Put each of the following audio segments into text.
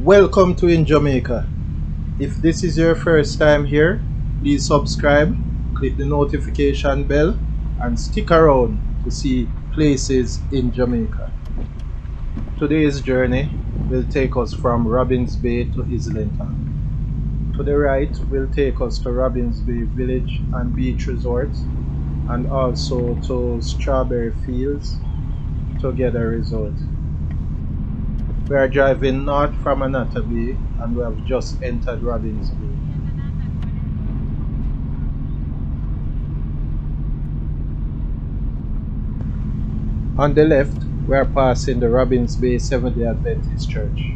Welcome to In Jamaica. If this is your first time here, please subscribe, click the notification bell, and stick around to see places in Jamaica. Today's journey will take us from Robbins Bay to Islington. To the right will take us to Robbins Bay Village and Beach Resort, and also to Strawberry Fields Together Resort. We are driving north from Anata Bay and we have just entered Robbins Bay. On the left, we are passing the Robbins Bay Seventh-day Adventist Church.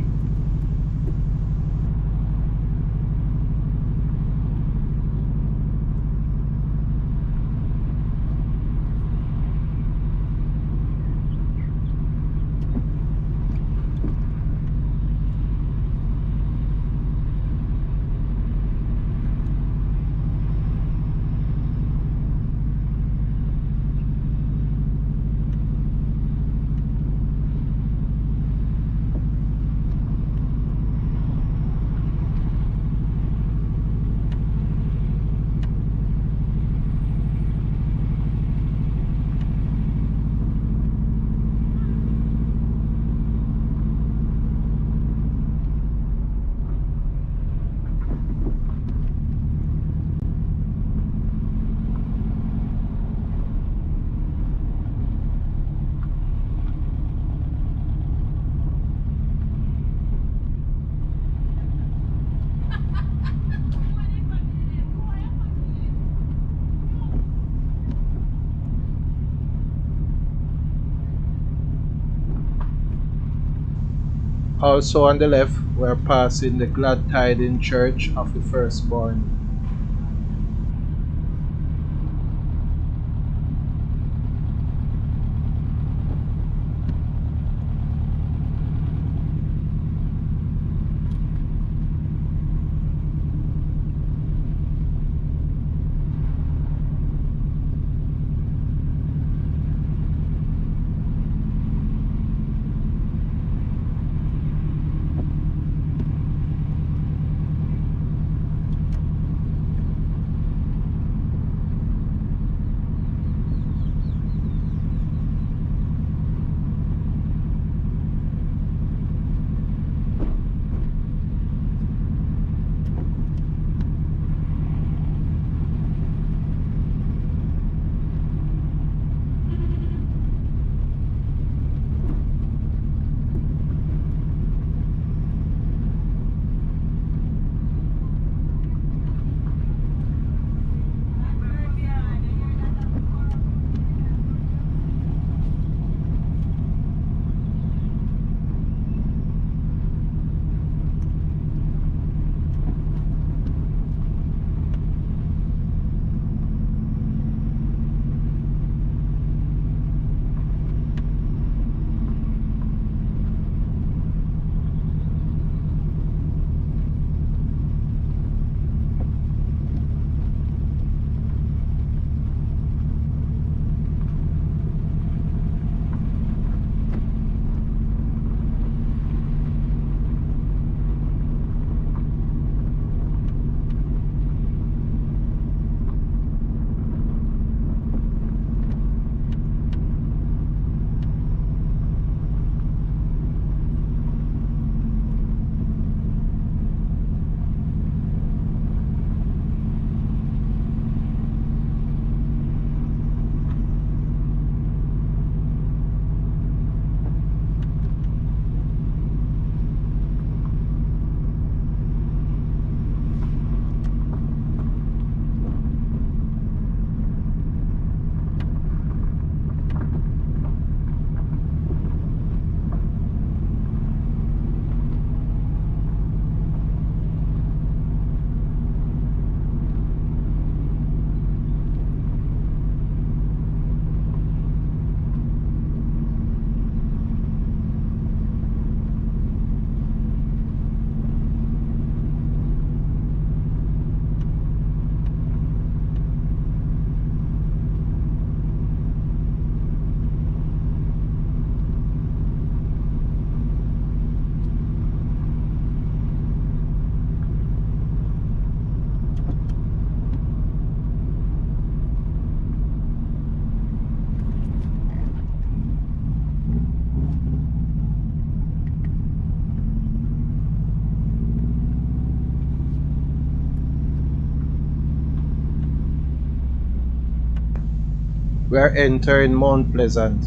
Also on the left, we are passing the Glad Tiding Church of the Firstborn. We are entering Mount Pleasant.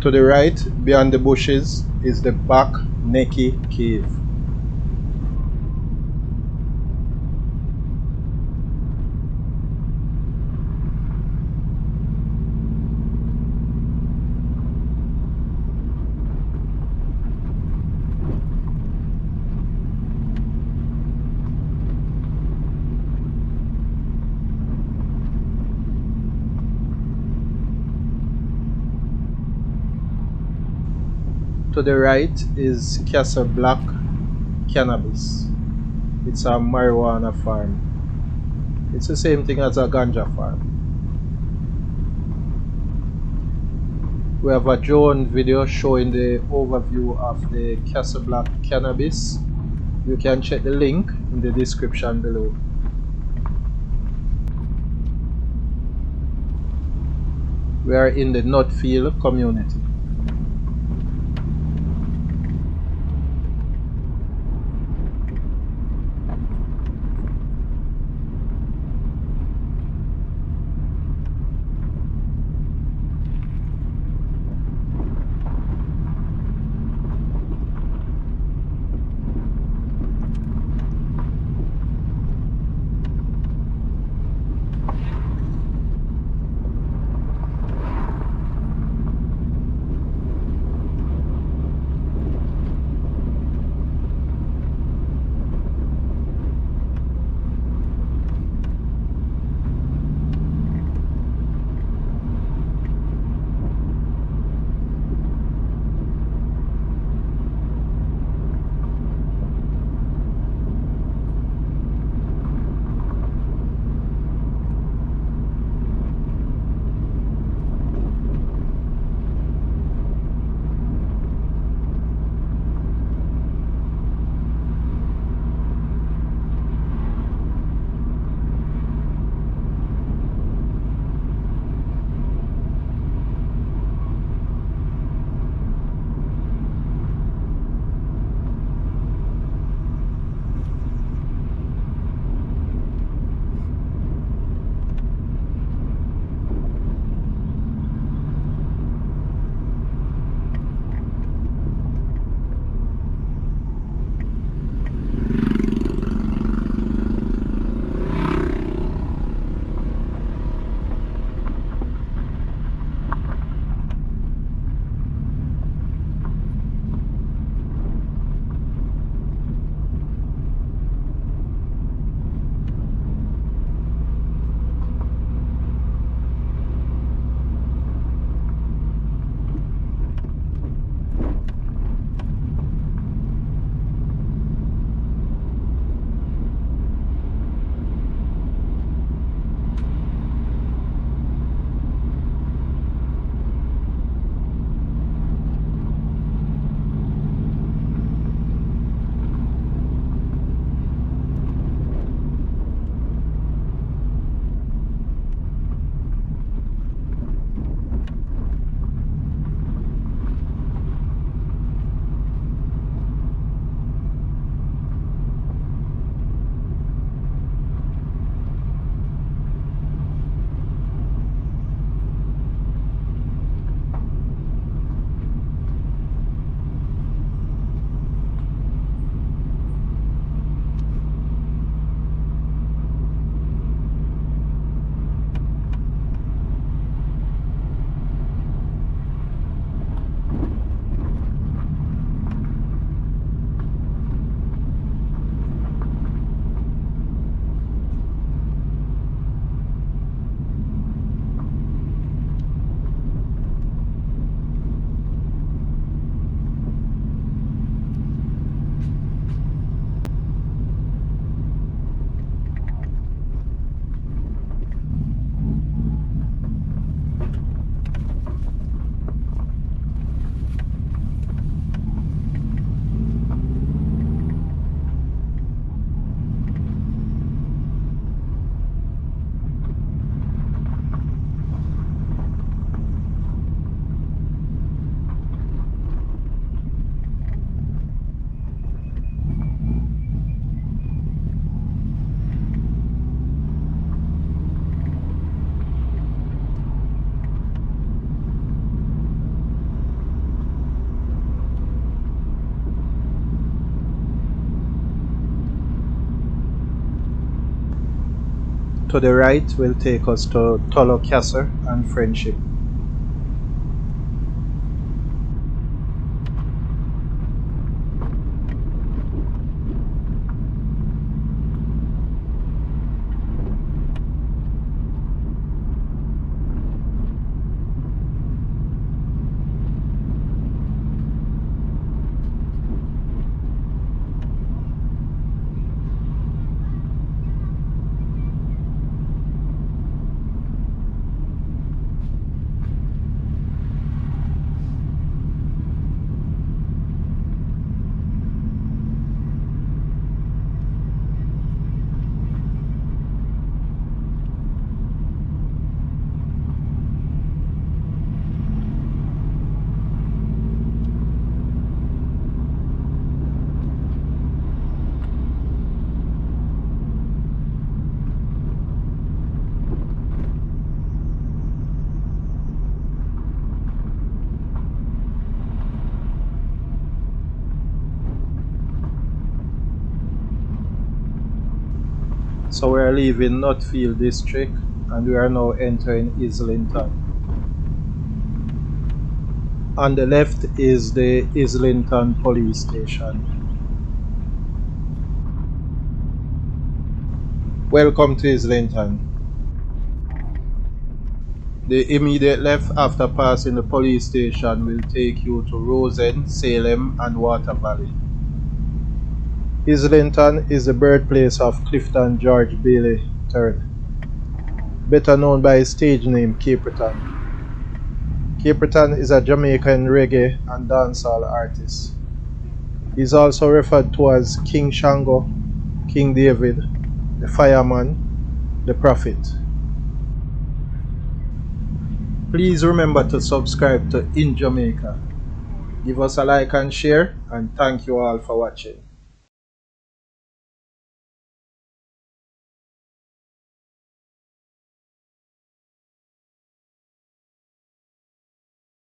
To the right, beyond the bushes, is the Back Neki Cave. To the right is Castle Black Cannabis. It's a marijuana farm. It's the same thing as a ganja farm. We have a drone video showing the overview of the Castle Black Cannabis. You can check the link in the description below. We are in the Nutfield community. To the right will take us to Tullow Castle and Friendship. So we are leaving Nutfield District and we are now entering Islington. On the left is the Islington Police Station. Welcome to Islington. The immediate left after passing the police station will take you to Roseend, Salem and Water Valley. Islington is the birthplace of Clifton George Bailey III, better known by his stage name Caperton. Caperton is a Jamaican reggae and dancehall artist. He is also referred to as King Shango, King David, the Fireman, the Prophet. Please remember to subscribe to In Jamaica. Give us a like and share, and thank you all for watching.